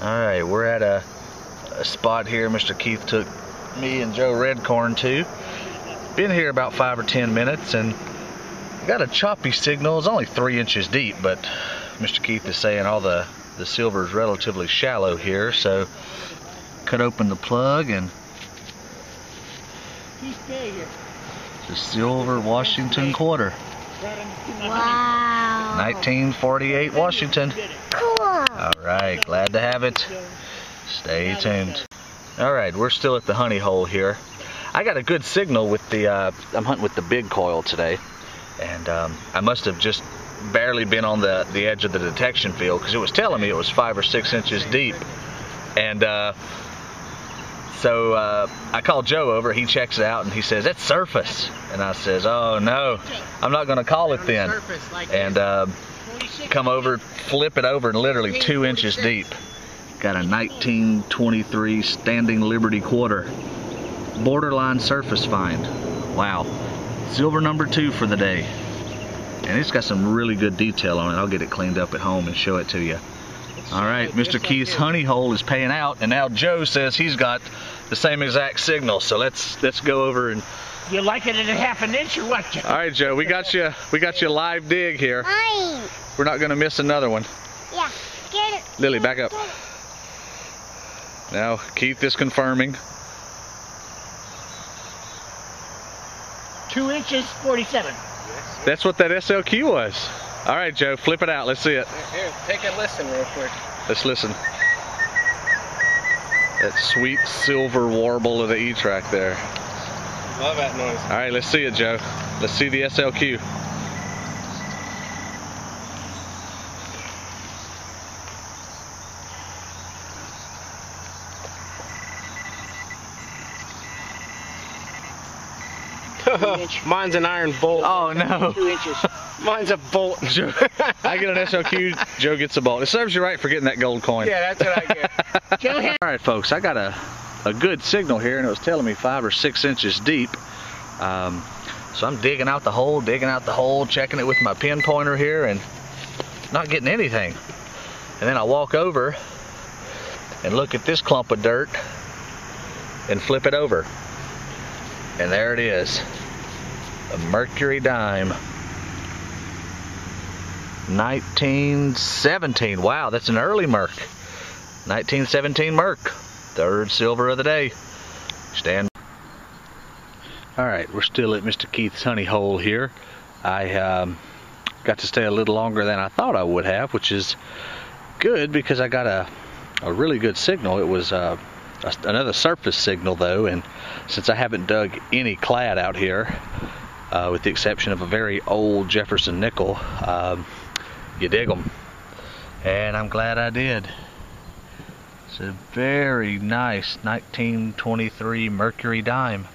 Alright, we're at a spot here Mr. Keith took me and JoeRedCorn to. Been here about 5 or 10 minutes and got a choppy signal. It's only 3 inches deep, but Mr. Keith is saying all the silver is relatively shallow here, so cut open the plug and the silver Washington quarter. Wow. 1948 Washington. Cool. Alright, glad to have it. Stay tuned. Alright, we're still at the honey hole here. I got a good signal with the, I'm hunting with the big coil today. And I must have just barely been on the edge of the detection field because it was telling me it was 5 or 6 inches deep. And so I called Joe over, he checks it out and he says, "It's surface." And I says, "Oh no, I'm not gonna call it then." And come over, flip it over and literally 2 inches deep. Got a 1923 Standing Liberty quarter. Borderline surface find. Wow. Silver number 2 for the day. And it's got some really good detail on it. I'll get it cleaned up at home and show it to you. Alright, Mr. Keith's honey hole is paying out, and now Joe says he's got the same exact signal. So let's go over and you like it at a ½ an inch or what, Joe? Alright, Joe, we got you live dig here. Mine. We're not gonna miss another one. Yeah. Get it. Lily, back up. Now Keith is confirming. 2 inches, 47. That's what that SLQ was. All right, Joe, flip it out. Let's see it. Here, take a listen real quick. Let's listen. That sweet silver warble of the E-track there. Love that noise. All right, let's see it, Joe. Let's see the SLQ. Mine's an iron bolt. Oh no. 2 inches. Mine's a bolt. Joe, I get an SLQ, Joe gets a bolt. It serves you right for getting that gold coin. Yeah, that's what I get. Joe had All right, folks, I got a good signal here, and it was telling me 5 or 6 inches deep. So I'm digging out the hole, checking it with my pinpointer here, and not getting anything. And then I walk over and look at this clump of dirt and flip it over. And there it is. A mercury dime. 1917. Wow, that's an early Merc. 1917 Merc. 3rd silver of the day. Stand. Alright, we're still at Mr. Keith's honey hole here. I got to stay a little longer than I thought I would have, which is good because I got a really good signal. It was another surface signal though, and since I haven't dug any clad out here, with the exception of a very old Jefferson nickel, you dig them, and I'm glad I did. It's a very nice 1923 mercury dime,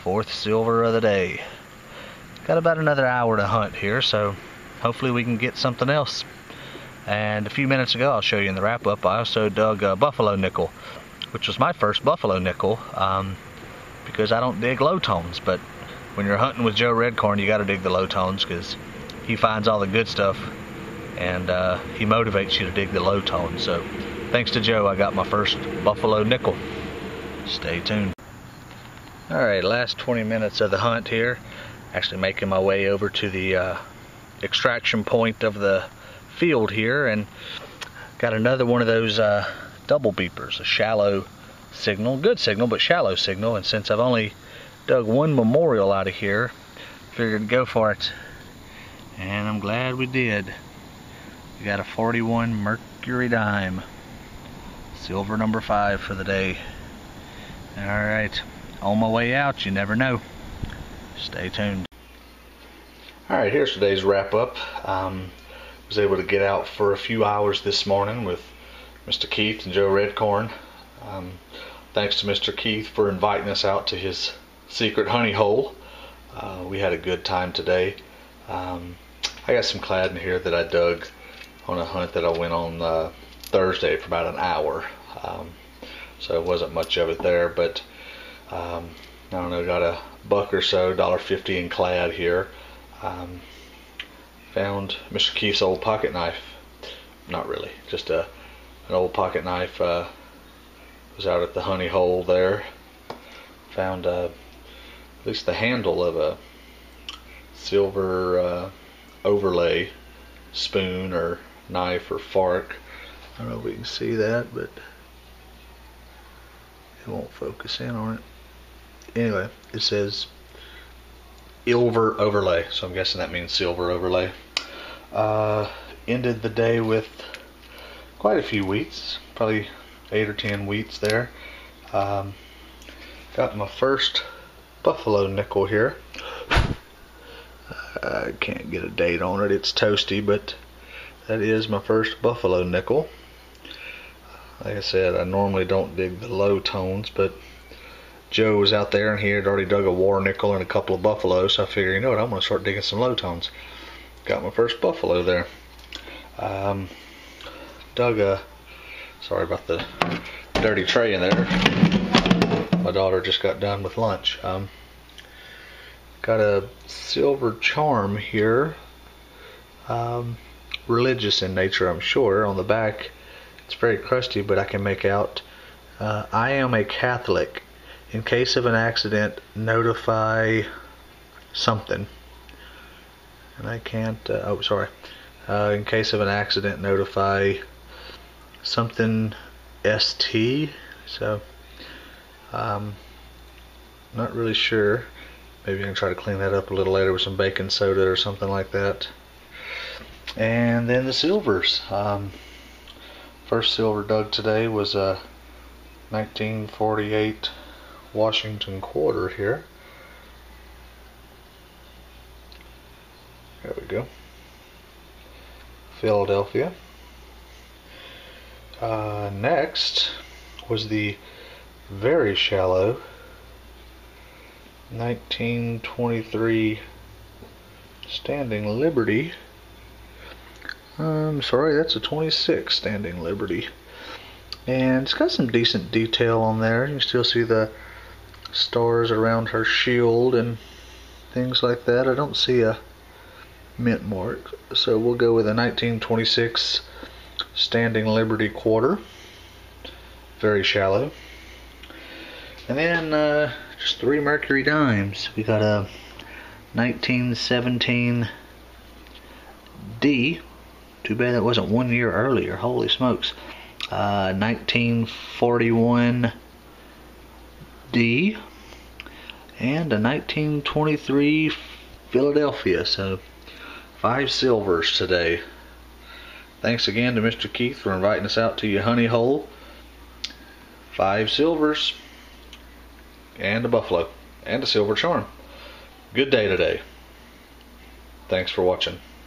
4th silver of the day. Got about another hour to hunt here, so hopefully we can get something else. And a few minutes ago, I'll show you in the wrap-up, I also dug a buffalo nickel, which was my first buffalo nickel, because I don't dig low tones. But when you're hunting with JoeRedCorn, you got to dig the low tones because he finds all the good stuff, and he motivates you to dig the low tones. So thanks to Joe, I got my first buffalo nickel. Stay tuned. All right, last 20 minutes of the hunt here. Actually making my way over to the extraction point of the field here, and got another one of those double beepers, a shallow signal, good signal, but shallow signal. And since I've only dug one memorial out of here, figured to go for it, and I'm glad we did. We got a 41 mercury dime, silver number 5 for the day. All right, on my way out, you never know. Stay tuned. All right, here's today's wrap up. Was able to get out for a few hours this morning with Mr. Keith and JoeRedCorn. Thanks to Mr. Keith for inviting us out to his secret honey hole. We had a good time today. I got some clad in here that I dug on a hunt that I went on Thursday for about an hour. So it wasn't much of it there, but I don't know, got a buck or so, $1.50 in clad here. Found Mr. Keith's old pocket knife. Not really, just a an old pocket knife. Was out at the honey hole there. Found at least the handle of a silver overlay spoon or knife or fork. I don't know if we can see that, but it won't focus in on it. Anyway, it says silver overlay, so I'm guessing that means silver overlay. Ended the day with quite a few wheats, probably 8 or 10 wheats there. Got my first buffalo nickel here. I can't get a date on it, it's toasty, but that is my first buffalo nickel. Like I said, I normally don't dig the low tones, but Joe was out there and he had already dug a war nickel and a couple of buffaloes, so I figured, you know what, I'm going to start digging some low tones. Got my first buffalo there. Dug a, sorry about the dirty tray in there. My daughter just got done with lunch. Got a silver charm here. Religious in nature, I'm sure. On the back, it's very crusty, but I can make out, I am a Catholic. In case of an accident, notify something. And I can't, oh sorry. In case of an accident, notify something ST. So, not really sure. Maybe I can try to clean that up a little later with some baking soda or something like that. And then the silvers. First silver dug today was a 1948 Washington quarter here. There we go. Philadelphia. Next was the very shallow 1923 Standing Liberty. I'm sorry, that's a 26 Standing Liberty. And it's got some decent detail on there. You can still see the stars around her shield and things like that. I don't see a mint mark, so we'll go with a 1926 Standing Liberty quarter. Very shallow. And then just 3 Mercury dimes. We got a 1917 D. Too bad that wasn't 1 year earlier. Holy smokes. 1941 D. And a 1923 Philadelphia. So 5 silvers today. Thanks again to Mr. Keith for inviting us out to your honey hole. 5 silvers and a buffalo and a silver charm. Good day today. Thanks for watching.